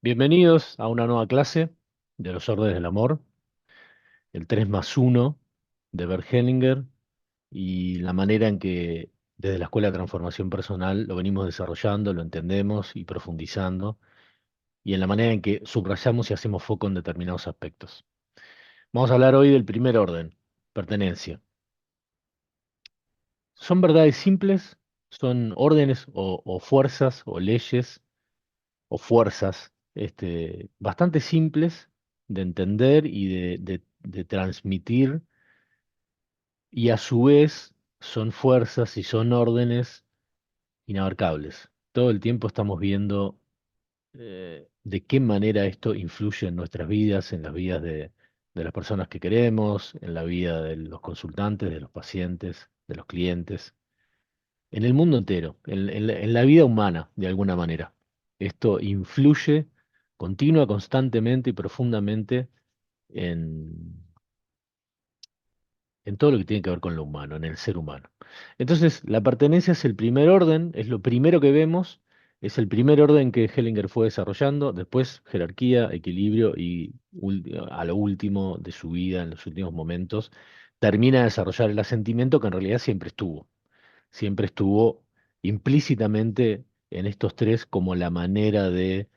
Bienvenidos a una nueva clase de los órdenes del amor, el 3 más uno de Bert Hellinger y la manera en que desde la Escuela de Transformación Personal lo venimos desarrollando, lo entendemos y profundizando, y en la manera en que subrayamos y hacemos foco en determinados aspectos. Vamos a hablar hoy del primer orden, pertenencia. Son verdades simples, son órdenes o fuerzas o leyes o fuerzas bastante simples de entender y de transmitir, y a su vez son fuerzas y son órdenes inabarcables. Todo el tiempo estamos viendo de qué manera esto influye en nuestras vidas, en las vidas de las personas que queremos, en la vida de los consultantes, de los pacientes, de los clientes, en el mundo entero, en la vida humana, de alguna manera. Esto influye continua, constantemente y profundamente en, en todo lo que tiene que ver con lo humano, en el ser humano. Entonces, la pertenencia es el primer orden, es lo primero que vemos, es el primer orden que Hellinger fue desarrollando, después jerarquía, equilibrio y a lo último de su vida, en los últimos momentos, termina de desarrollar el asentimiento que en realidad siempre estuvo implícitamente en estos tres como la manera de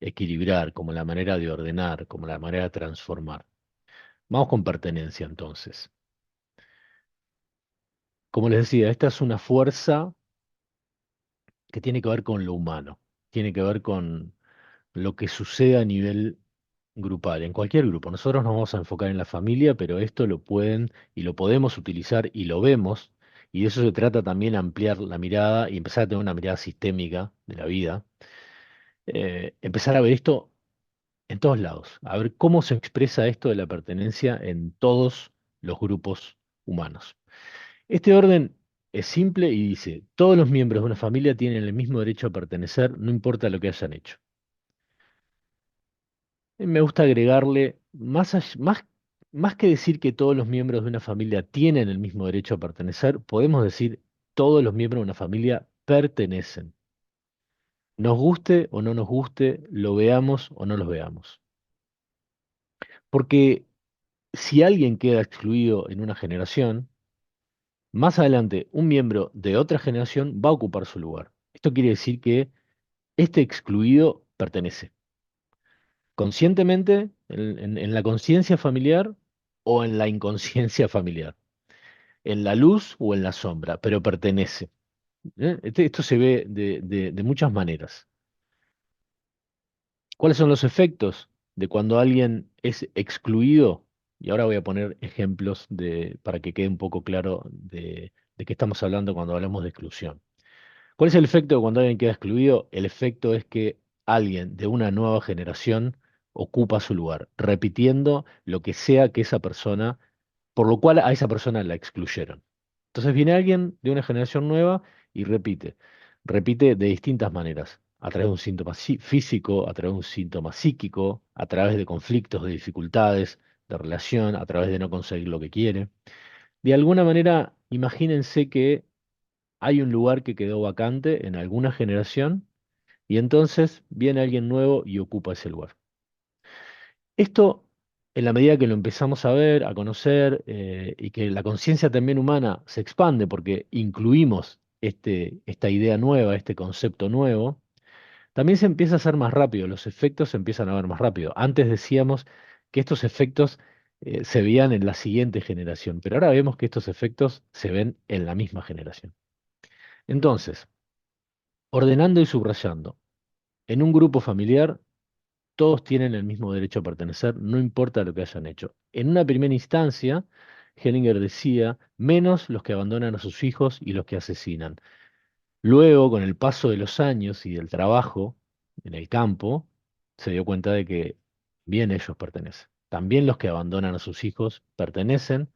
equilibrar, como la manera de ordenar, como la manera de transformar. Vamos con pertenencia entonces. Como les decía, esta es una fuerza que tiene que ver con lo humano, tiene que ver con lo que sucede a nivel grupal, en cualquier grupo. Nosotros nos vamos a enfocar en la familia, pero esto lo pueden y lo podemos utilizar y lo vemos, y de eso se trata también ampliar la mirada y empezar a tener una mirada sistémica de la vida. Empezar a ver esto en todos lados, a ver cómo se expresa esto de la pertenencia en todos los grupos humanos. Este orden es simple y dice, todos los miembros de una familia tienen el mismo derecho a pertenecer, no importa lo que hayan hecho. Me gusta agregarle, más que decir que todos los miembros de una familia tienen el mismo derecho a pertenecer, podemos decir todos los miembros de una familia pertenecen. Nos guste o no nos guste, lo veamos o no los veamos. Porque si alguien queda excluido en una generación, más adelante un miembro de otra generación va a ocupar su lugar. Esto quiere decir que este excluido pertenece conscientemente en la conciencia familiar o en la inconsciencia familiar, en la luz o en la sombra, pero pertenece. Esto se ve de muchas maneras. ¿Cuáles son los efectos de cuando alguien es excluido? Y ahora voy a poner ejemplos para que quede un poco claro de qué estamos hablando cuando hablamos de exclusión. ¿Cuál es el efecto de cuando alguien queda excluido? El efecto es que alguien de una nueva generación ocupa su lugar, repitiendo lo que sea que esa persona, por lo cual a esa persona la excluyeron. Entonces viene alguien de una generación nueva y repite de distintas maneras, a través de un síntoma físico, a través de un síntoma psíquico, a través de conflictos, de dificultades, de relación, a través de no conseguir lo que quiere. De alguna manera, imagínense que hay un lugar que quedó vacante en alguna generación y entonces viene alguien nuevo y ocupa ese lugar. Esto, en la medida que lo empezamos a ver, a conocer, y que la conciencia también humana se expande porque incluimos esta idea nueva, este concepto nuevo, también se empieza a hacer más rápido, los efectos se empiezan a ver más rápido. Antes decíamos que estos efectos se veían en la siguiente generación, pero ahora vemos que estos efectos se ven en la misma generación. Entonces, ordenando y subrayando. En un grupo familiar, todos tienen el mismo derecho a pertenecer, no importa lo que hayan hecho. En una primera instancia, Hellinger decía, menos los que abandonan a sus hijos y los que asesinan. Luego, con el paso de los años y del trabajo en el campo, se dio cuenta de que bien ellos pertenecen. También los que abandonan a sus hijos pertenecen,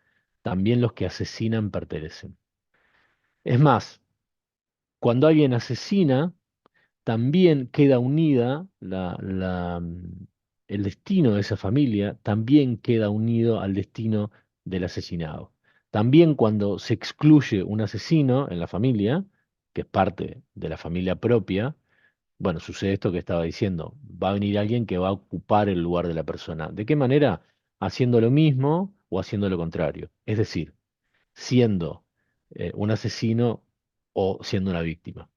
también los que asesinan pertenecen. Es más, cuando alguien asesina, también queda unida el destino de esa familia, también queda unido al destino del asesinado. También cuando se excluye un asesino en la familia, que es parte de la familia propia, Bueno, sucede esto que estaba diciendo. Va a venir alguien que va a ocupar el lugar de la persona. ¿De qué manera? Haciendo lo mismo o haciendo lo contrario. Es decir, siendo un asesino o siendo una víctima.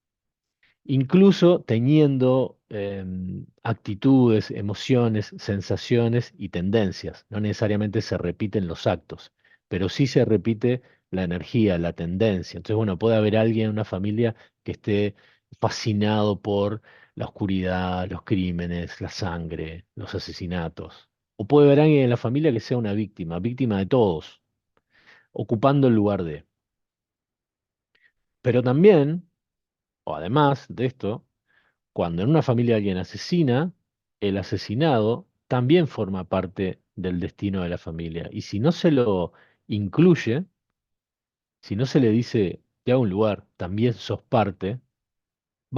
Incluso teniendo actitudes, emociones, sensaciones y tendencias. No necesariamente se repiten los actos, pero sí se repite la energía, la tendencia. Entonces, bueno, puede haber alguien en una familia que esté fascinado por la oscuridad, los crímenes, la sangre, los asesinatos. O puede haber alguien en la familia que sea una víctima, víctima de todos, ocupando el lugar de. Pero también, o además de esto, cuando en una familia alguien asesina, el asesinado también forma parte del destino de la familia. Y si no se lo incluye, si no se le dice, te hago un lugar, también sos parte,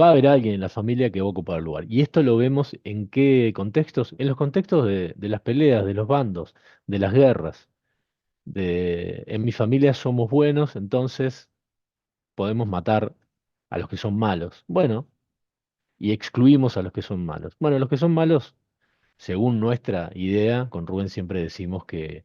va a haber alguien en la familia que va a ocupar el lugar. Y esto lo vemos en qué contextos, en los contextos de las peleas, de los bandos, de las guerras. En mi familia somos buenos, entonces podemos matar a los que son malos. Bueno, y excluimos a los que son malos. Bueno, los que son malos, según nuestra idea, con Rubén siempre decimos que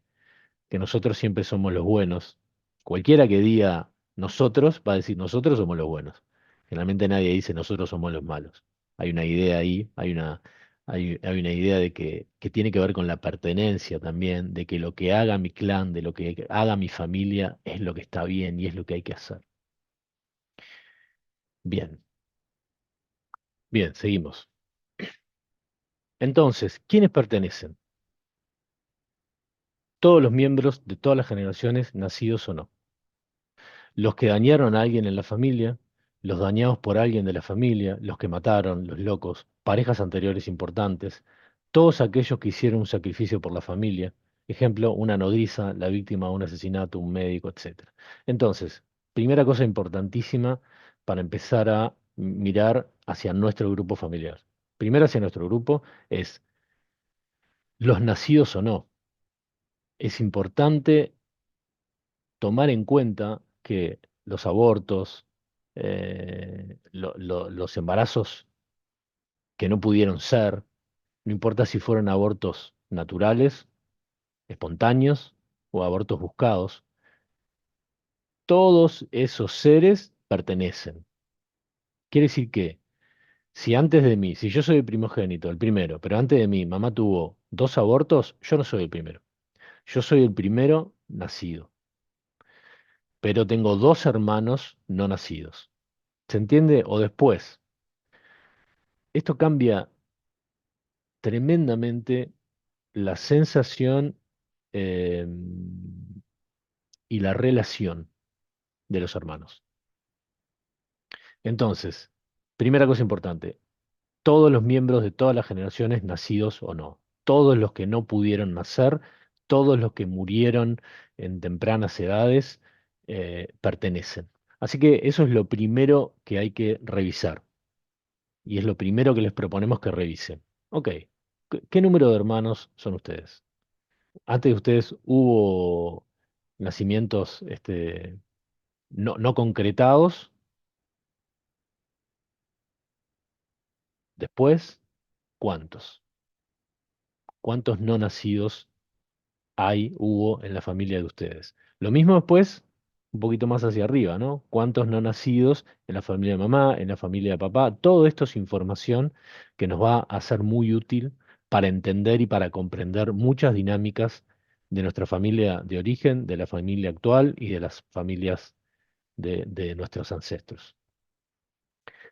nosotros siempre somos los buenos. Cualquiera que diga nosotros va a decir nosotros somos los buenos. Generalmente nadie dice nosotros somos los malos. Hay una idea ahí, hay una idea de que tiene que ver con la pertenencia también, de que lo que haga mi clan, de lo que haga mi familia es lo que está bien y es lo que hay que hacer. Bien, bien, seguimos. Entonces, ¿quiénes pertenecen? Todos los miembros de todas las generaciones, nacidos o no. Los que dañaron a alguien en la familia, los dañados por alguien de la familia, los que mataron, los locos, parejas anteriores importantes, todos aquellos que hicieron un sacrificio por la familia, ejemplo, una nodriza, la víctima de un asesinato, un médico, etcétera. Entonces, primera cosa importantísima para empezar a mirar hacia nuestro grupo familiar. Primero hacia nuestro grupo es los nacidos o no. Es importante tomar en cuenta que los abortos, los embarazos que no pudieron ser, no importa si fueron abortos naturales, espontáneos o abortos buscados, todos esos seres pertenecen. Quiere decir que si antes de mí, si yo soy el primogénito, el primero, pero antes de mí mamá tuvo dos abortos, yo no soy el primero. Yo soy el primero nacido, pero tengo dos hermanos no nacidos. ¿Se entiende? O después. Esto cambia tremendamente la sensación eh, y la relación de los hermanos. Entonces, primera cosa importante, todos los miembros de todas las generaciones, nacidos o no, todos los que no pudieron nacer, todos los que murieron en tempranas edades, pertenecen. Así que eso es lo primero que hay que revisar y es lo primero que les proponemos que revisen. Ok, ¿qué número de hermanos son ustedes? Antes de ustedes hubo nacimientos no concretados. Después, ¿cuántos? ¿Cuántos no nacidos hubo en la familia de ustedes? Lo mismo después, un poquito más hacia arriba, ¿no? ¿Cuántos no nacidos en la familia de mamá, en la familia de papá? Todo esto es información que nos va a ser muy útil para entender y para comprender muchas dinámicas de nuestra familia de origen, de la familia actual y de las familias de nuestros ancestros.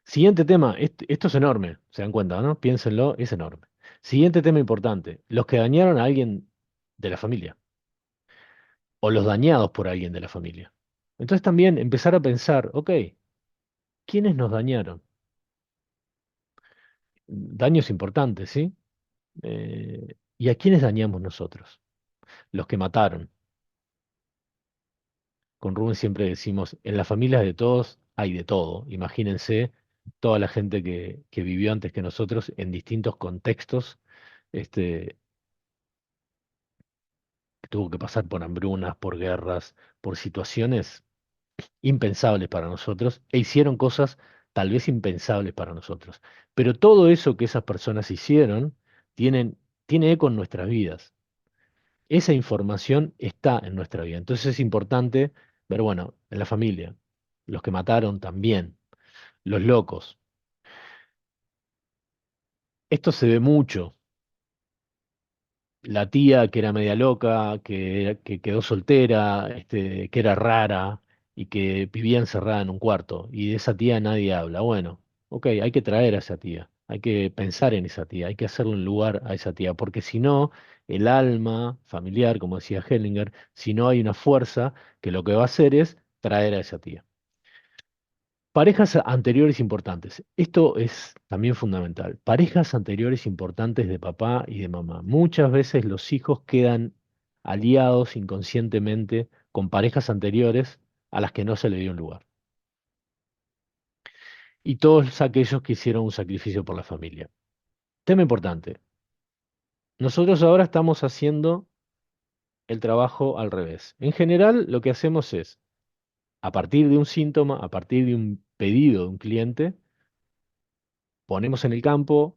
Siguiente tema, esto es enorme, se dan cuenta, ¿no? Piénsenlo, es enorme. Siguiente tema importante, los que dañaron a alguien de la familia o los dañados por alguien de la familia. Entonces también empezar a pensar, ok, ¿quiénes nos dañaron? Daños importantes, ¿sí? ¿Y a quiénes dañamos nosotros? Los que mataron. Con Rubén siempre decimos, en las familias de todos hay de todo. Imagínense toda la gente que vivió antes que nosotros en distintos contextos, este, que tuvo que pasar por hambrunas, por guerras, por situaciones impensables para nosotros, e hicieron cosas tal vez impensables para nosotros. Pero todo eso que esas personas hicieron tiene eco en nuestras vidas. Esa información está en nuestra vida. Entonces es importante ver, bueno, en la familia, los que mataron también, los locos. Esto se ve mucho. La tía que era media loca, que quedó soltera, que era rara y que vivía encerrada en un cuarto. Y de esa tía nadie habla. Bueno, ok, hay que traer a esa tía, hay que pensar en esa tía, hay que hacerle un lugar a esa tía, porque si no, el alma familiar, como decía Hellinger, si no hay una fuerza que lo que va a hacer es traer a esa tía. Parejas anteriores importantes. Esto es también fundamental. Parejas anteriores importantes de papá y de mamá. Muchas veces los hijos quedan aliados inconscientemente con parejas anteriores a las que no se le dio un lugar. Y todos aquellos que hicieron un sacrificio por la familia. Tema importante. Nosotros ahora estamos haciendo el trabajo al revés. En general, lo que hacemos es, a partir de un síntoma, a partir de un pedido de un cliente, ponemos en el campo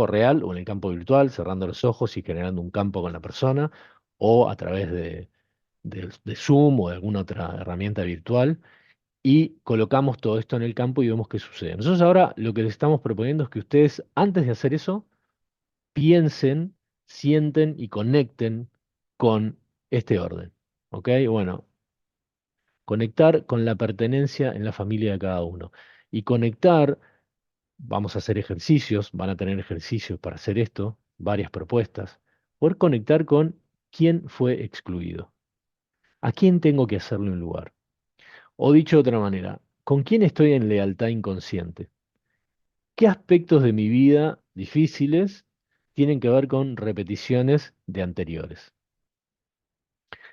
real o en el campo virtual, cerrando los ojos y generando un campo con la persona, o a través de Zoom o de alguna otra herramienta virtual, y colocamos todo esto en el campo y vemos qué sucede. Nosotros ahora lo que les estamos proponiendo es que ustedes, antes de hacer eso, piensen, sienten y conecten con este orden. ¿Ok? Bueno, conectar con la pertenencia en la familia de cada uno. Y conectar. Vamos a hacer ejercicios, van a tener ejercicios para hacer esto, varias propuestas. Poder conectar con quién fue excluido, a quién tengo que hacerle un lugar. O dicho de otra manera, ¿con quién estoy en lealtad inconsciente? ¿Qué aspectos de mi vida difíciles tienen que ver con repeticiones de anteriores?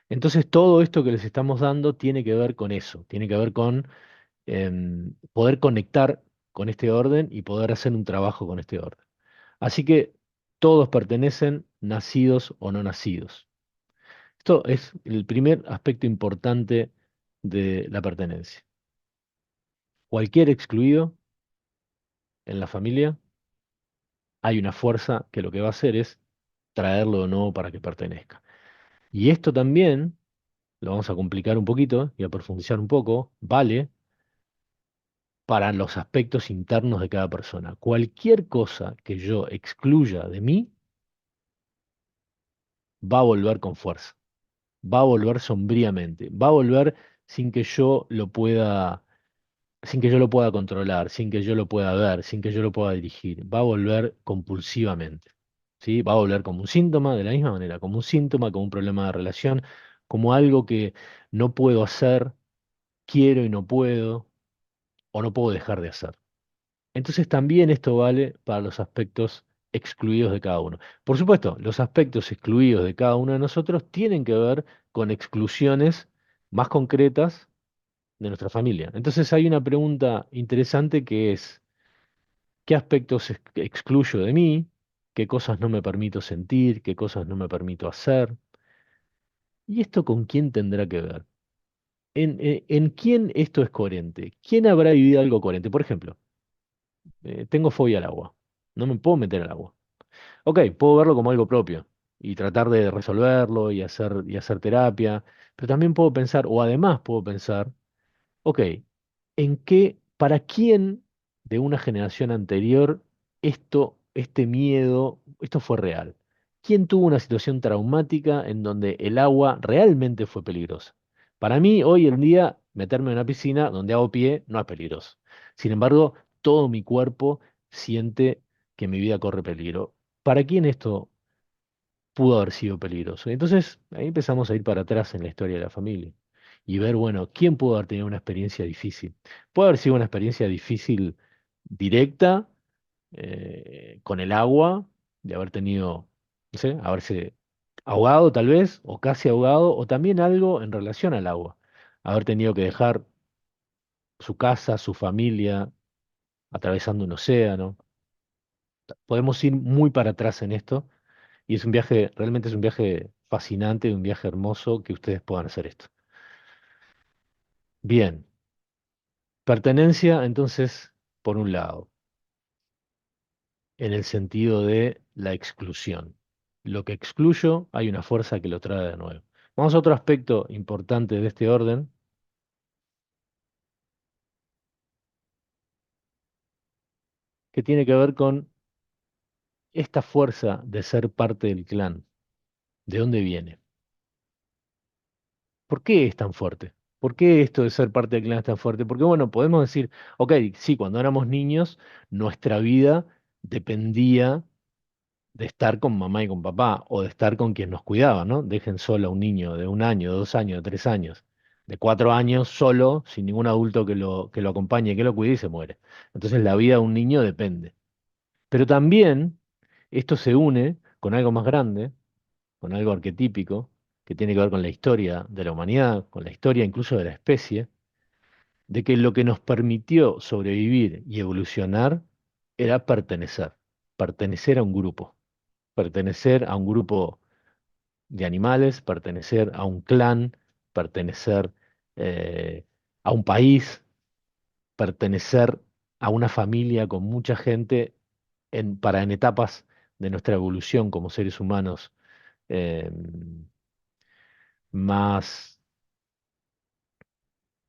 Entonces todo esto que les estamos dando tiene que ver con eso, tiene que ver con poder conectar con este orden y poder hacer un trabajo con este orden. Así que todos pertenecen, nacidos o no nacidos. Esto es el primer aspecto importante de la pertenencia. Cualquier excluido en la familia, hay una fuerza que lo que va a hacer es traerlo de nuevo para que pertenezca. Y esto también, lo vamos a complicar un poquito y a profundizar un poco, vale para los aspectos internos de cada persona. Cualquier cosa que yo excluya de mí va a volver con fuerza, va a volver sombríamente, va a volver sin que yo lo pueda, sin que yo lo pueda controlar, sin que yo lo pueda ver, sin que yo lo pueda dirigir, va a volver compulsivamente. ¿Sí? Va a volver como un síntoma, de la misma manera, como un síntoma, como un problema de relación, como algo que no puedo hacer, quiero y no puedo, o no puedo dejar de hacer. Entonces también esto vale para los aspectos excluidos de cada uno. Por supuesto, los aspectos excluidos de cada uno de nosotros tienen que ver con exclusiones más concretas de nuestra familia. Entonces hay una pregunta interesante que es, ¿qué aspectos excluyo de mí? ¿Qué cosas no me permito sentir? ¿Qué cosas no me permito hacer? ¿Y esto con quién tendrá que ver? ¿En quién esto es coherente? ¿Quién habrá vivido algo coherente? Por ejemplo, tengo fobia al agua. No me puedo meter al agua. Ok, puedo verlo como algo propio y tratar de resolverlo y hacer terapia, pero también puedo pensar, o además puedo pensar, ok, ¿en qué, para quién de una generación anterior este miedo, esto fue real? ¿Quién tuvo una situación traumática en donde el agua realmente fue peligrosa? Para mí, hoy en día, meterme en una piscina donde hago pie no es peligroso. Sin embargo, todo mi cuerpo siente que mi vida corre peligro. ¿Para quién esto pudo haber sido peligroso? Entonces, ahí empezamos a ir para atrás en la historia de la familia y ver, bueno, quién pudo haber tenido una experiencia difícil. Puede haber sido una experiencia difícil directa, con el agua, de haber tenido, no sé, haberse ahogado tal vez, o casi ahogado, o también algo en relación al agua, haber tenido que dejar su casa, su familia, atravesando un océano. Podemos ir muy para atrás en esto. Y es un viaje, realmente es un viaje fascinante, un viaje hermoso que ustedes puedan hacer esto. Bien, Pertenencia, entonces, por un lado, en el sentido de la exclusión. Lo que excluyo, hay una fuerza que lo trae de nuevo. Vamos a otro aspecto importante de este orden, que tiene que ver con esta fuerza de ser parte del clan. ¿De dónde viene? ¿Por qué es tan fuerte? ¿Por qué esto de ser parte del clan es tan fuerte? Porque, bueno, podemos decir, ok, sí, cuando éramos niños, nuestra vida dependía de estar con mamá y con papá, o de estar con quien nos cuidaba, ¿no? Dejen solo a un niño de 1 año, de 2 años, de 3 años, de 4 años, solo, sin ningún adulto que lo acompañe, que lo cuide y se muere. Entonces la vida de un niño depende. Pero también esto se une con algo más grande, con algo arquetípico, que tiene que ver con la historia de la humanidad, con la historia incluso de la especie, de que lo que nos permitió sobrevivir y evolucionar era pertenecer a un grupo, pertenecer a un grupo de animales, pertenecer a un clan, pertenecer a un país, pertenecer a una familia con mucha gente en etapas de nuestra evolución como seres humanos eh, más,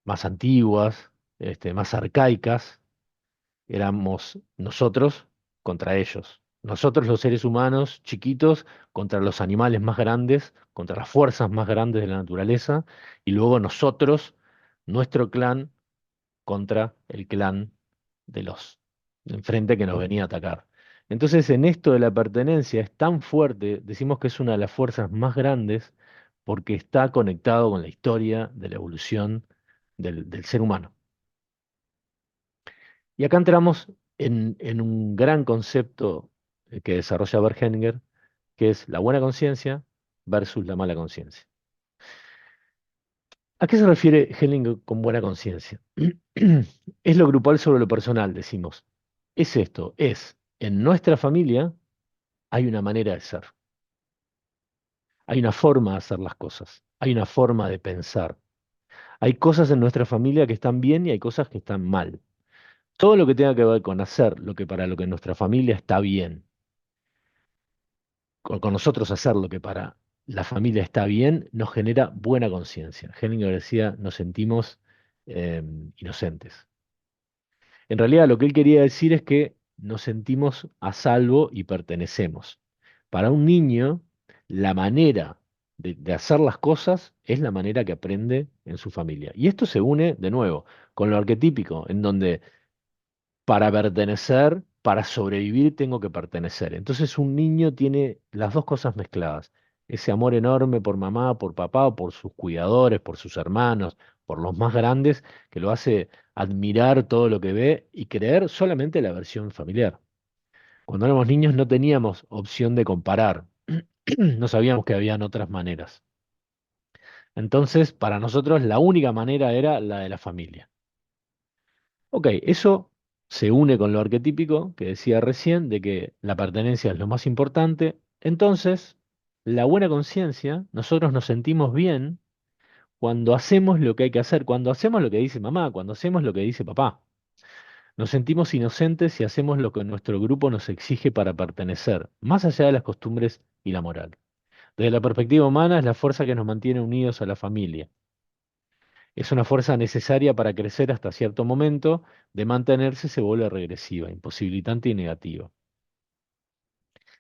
más antiguas, más arcaicas, éramos nosotros contra ellos. Nosotros los seres humanos chiquitos contra los animales más grandes, contra las fuerzas más grandes de la naturaleza, y luego nosotros, nuestro clan, contra el clan de los de enfrente que nos venía a atacar. Entonces, en esto de la pertenencia es tan fuerte, decimos que es una de las fuerzas más grandes porque está conectado con la historia de la evolución del ser humano. Y acá entramos en un gran concepto que desarrolla Bert Hellinger, que es la buena conciencia versus la mala conciencia. ¿A qué se refiere Hellinger con buena conciencia? Es lo grupal sobre lo personal, decimos. Es esto, es, en nuestra familia hay una manera de ser, hay una forma de hacer las cosas, hay una forma de pensar. Hay cosas en nuestra familia que están bien y hay cosas que están mal. Todo lo que tenga que ver con hacer lo que para lo que en nuestra familia está bien, con nosotros hacer lo que para la familia está bien, nos genera buena conciencia. Hellinger decía, nos sentimos eh, inocentes. En realidad lo que él quería decir es que nos sentimos a salvo y pertenecemos. Para un niño, la manera de hacer las cosas es la manera que aprende en su familia. Y esto se une, de nuevo, con lo arquetípico, en donde para pertenecer, para sobrevivir, tengo que pertenecer. Entonces un niño tiene las dos cosas mezcladas. Ese amor enorme por mamá, por papá, por sus cuidadores, por sus hermanos, por los más grandes, que lo hace admirar todo lo que ve y creer solamente la versión familiar. Cuando éramos niños no teníamos opción de comparar, no sabíamos que habían otras maneras. Entonces, para nosotros la única manera era la de la familia. Ok, eso se une con lo arquetípico que decía recién, de que la pertenencia es lo más importante. Entonces, la buena conciencia, nosotros nos sentimos bien cuando hacemos lo que hay que hacer, cuando hacemos lo que dice mamá, cuando hacemos lo que dice papá. Nos sentimos inocentes si hacemos lo que nuestro grupo nos exige para pertenecer, más allá de las costumbres y la moral. Desde la perspectiva humana es la fuerza que nos mantiene unidos a la familia. Es una fuerza necesaria para crecer hasta cierto momento, de mantenerse se vuelve regresiva, imposibilitante y negativa.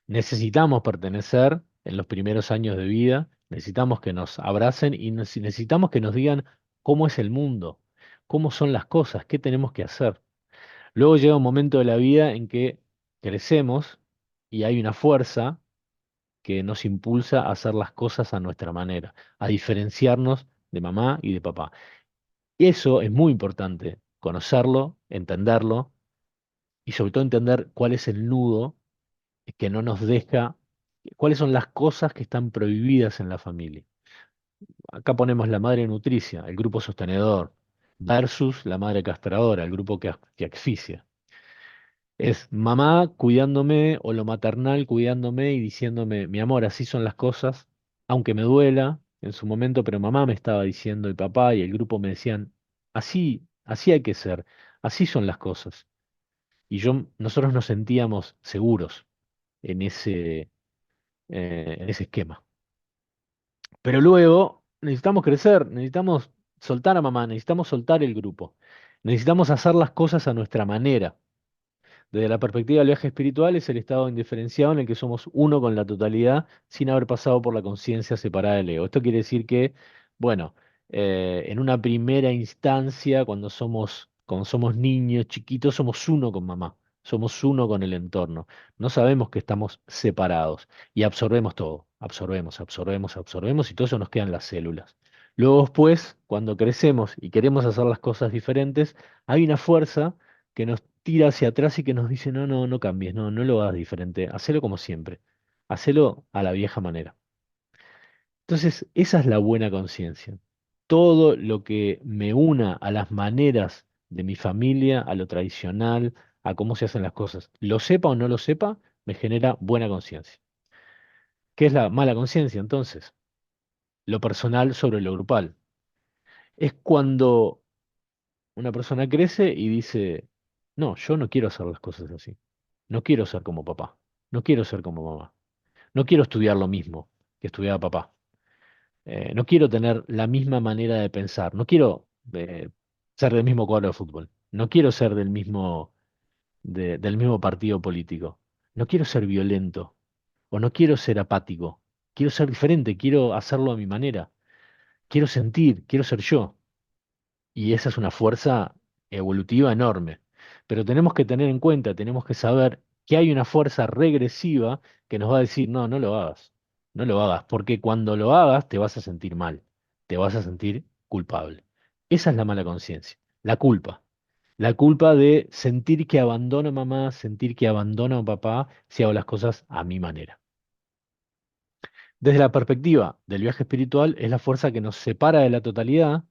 Necesitamos pertenecer en los primeros años de vida, necesitamos que nos abracen y necesitamos que nos digan cómo es el mundo, cómo son las cosas, qué tenemos que hacer. Luego llega un momento de la vida en que crecemos y hay una fuerza que nos impulsa a hacer las cosas a nuestra manera, a diferenciarnos de mamá y de papá. Eso es muy importante, conocerlo, entenderlo y sobre todo entender cuál es el nudo que no nos deja, cuáles son las cosas que están prohibidas en la familia. Acá ponemos la madre nutricia, el grupo sostenedor, versus la madre castradora, el grupo que asfixia. Es mamá cuidándome o lo maternal cuidándome y diciéndome, mi amor, así son las cosas, aunque me duela en su momento, pero mamá me estaba diciendo y papá y el grupo me decían, así hay que ser, así son las cosas. Y nosotros nos sentíamos seguros en ese esquema. Pero luego necesitamos crecer, necesitamos soltar a mamá, necesitamos soltar el grupo, necesitamos hacer las cosas a nuestra manera. Desde la perspectiva del viaje espiritual es el estado indiferenciado en el que somos uno con la totalidad sin haber pasado por la conciencia separada del ego. Esto quiere decir que, bueno, en una primera instancia, cuando somos niños chiquitos, somos uno con mamá, somos uno con el entorno. No sabemos que estamos separados y absorbemos todo, absorbemos y todo eso nos queda en las células. Luego después, cuando crecemos y queremos hacer las cosas diferentes, hay una fuerza que nos tira hacia atrás y que nos dice, no, no, no cambies, no, no lo hagas diferente, hacelo como siempre, hacelo a la vieja manera. Entonces, esa es la buena conciencia. Todo lo que me una a las maneras de mi familia, a lo tradicional, a cómo se hacen las cosas, lo sepa o no lo sepa, me genera buena conciencia. ¿Qué es la mala conciencia entonces? Lo personal sobre lo grupal. Es cuando una persona crece y dice, no, yo no quiero hacer las cosas así. No quiero ser como papá. No quiero ser como mamá. No quiero estudiar lo mismo que estudiaba papá. No quiero tener la misma manera de pensar. No quiero ser del mismo cuadro de fútbol. No quiero ser del mismo partido político. No quiero ser violento. O no quiero ser apático. Quiero ser diferente. Quiero hacerlo a mi manera. Quiero sentir. Quiero ser yo. Y esa es una fuerza evolutiva enorme. Pero tenemos que tener en cuenta, tenemos que saber que hay una fuerza regresiva que nos va a decir, no, no lo hagas, no lo hagas, porque cuando lo hagas te vas a sentir mal, te vas a sentir culpable. Esa es la mala conciencia, la culpa de sentir que abandono a mamá, sentir que abandono a papá si hago las cosas a mi manera. Desde la perspectiva del viaje espiritual, es la fuerza que nos separa de la totalidad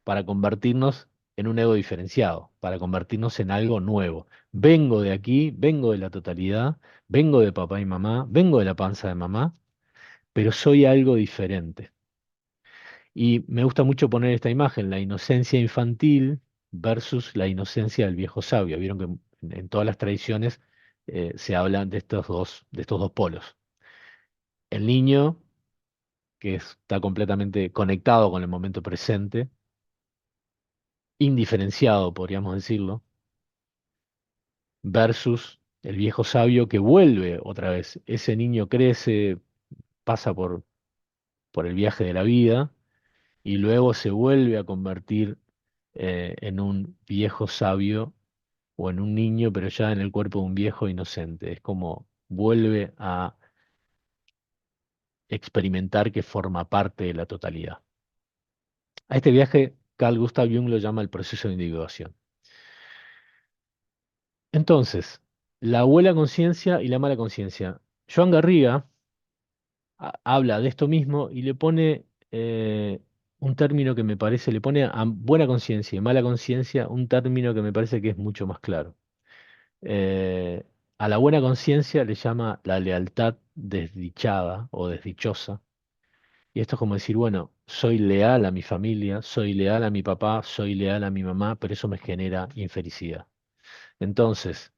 para convertirnos en un ego diferenciado, para convertirnos en algo nuevo. Vengo de aquí, vengo de la totalidad, vengo de papá y mamá, vengo de la panza de mamá, pero soy algo diferente. Y me gusta mucho poner esta imagen, la inocencia infantil versus la inocencia del viejo sabio. Vieron que en todas las tradiciones se habla de estos dos polos. El niño que está completamente conectado con el momento presente, indiferenciado, podríamos decirlo, versus el viejo sabio que vuelve otra vez. Ese niño crece, pasa por el viaje de la vida y luego se vuelve a convertir en un viejo sabio o en un niño, pero ya en el cuerpo de un viejo inocente. Es como vuelve a experimentar que forma parte de la totalidad. A este viaje Carl Gustav Jung lo llama el proceso de individuación. Entonces, la buena conciencia y la mala conciencia. Joan Garriga habla de esto mismo y le pone un término que me parece, le pone a buena conciencia y mala conciencia un término que me parece que es mucho más claro. Eh, a la buena conciencia le llama la lealtad desdichada o desdichosa. Y esto es como decir, bueno, soy leal a mi familia, soy leal a mi papá, soy leal a mi mamá, pero eso me genera infelicidad. Entonces,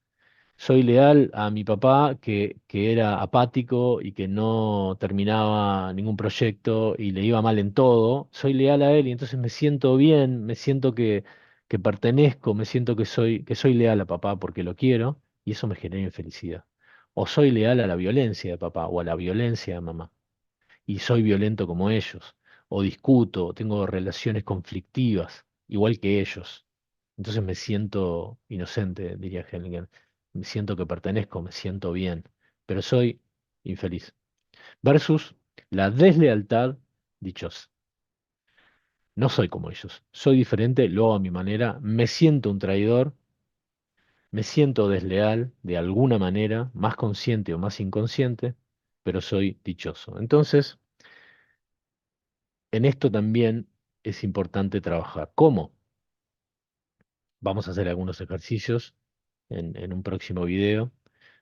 soy leal a mi papá que era apático y que no terminaba ningún proyecto y le iba mal en todo. Soy leal a él y entonces me siento bien, me siento que pertenezco, me siento que soy leal a papá porque lo quiero y eso me genera infelicidad. O soy leal a la violencia de papá o a la violencia de mamá y soy violento como ellos. O discuto, o tengo relaciones conflictivas igual que ellos. Entonces me siento inocente, diría Hellinger. Me siento que pertenezco, me siento bien, pero soy infeliz. Versus la deslealtad dichosa. No soy como ellos, soy diferente, lo hago a mi manera, me siento un traidor, me siento desleal de alguna manera, más consciente o más inconsciente, pero soy dichoso. Entonces, en esto también es importante trabajar. ¿Cómo? Vamos a hacer algunos ejercicios en un próximo video,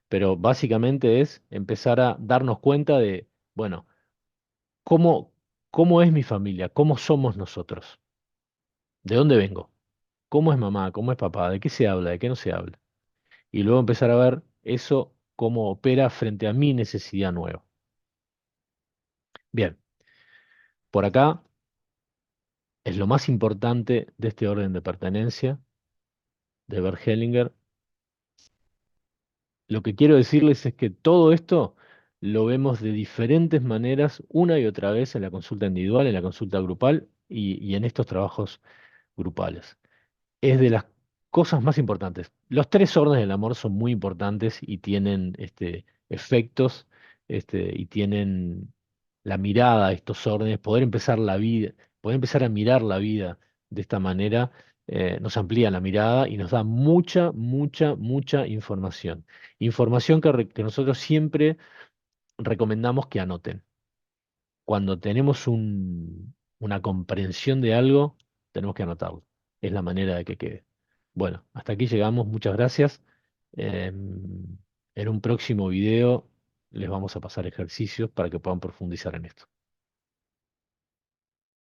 pero básicamente es empezar a darnos cuenta de, bueno, cómo, cómo es mi familia, cómo somos nosotros, de dónde vengo, cómo es mamá, cómo es papá, de qué se habla, de qué no se habla. Y luego empezar a ver eso cómo opera frente a mi necesidad nueva. Bien, por acá es lo más importante de este orden de pertenencia de Bert Hellinger. Lo que quiero decirles es que todo esto lo vemos de diferentes maneras una y otra vez en la consulta individual, en la consulta grupal y en estos trabajos grupales. Es de las cosas más importantes. Los tres órdenes del amor son muy importantes y tienen efectos y tienen la mirada a estos órdenes, poder empezar la vida, poder empezar a mirar la vida de esta manera, nos amplía la mirada y nos da mucha, mucha, mucha información. Información que nosotros siempre recomendamos que anoten. Cuando tenemos una comprensión de algo, tenemos que anotarlo. Es la manera de que quede. Bueno, hasta aquí llegamos. Muchas gracias. En un próximo video les vamos a pasar ejercicios para que puedan profundizar en esto.